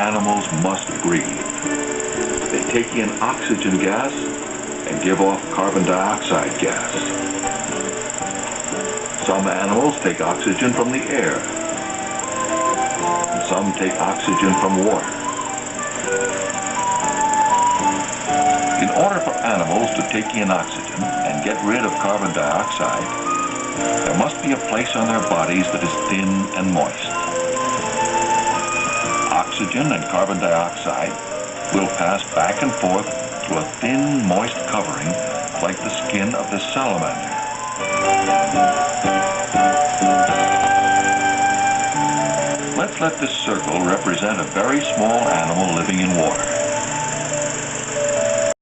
animals must breathe. They take in oxygen gas and give off carbon dioxide gas. Some animals take oxygen from the air, and some take oxygen from water. In order for animals to take in oxygen and get rid of carbon dioxide, there must be a place on their bodies that is thin and moist. Oxygen and carbon dioxide will pass back and forth to a thin, moist covering like the skin of the salamander. Let's let this circle represent a very small animal living in water.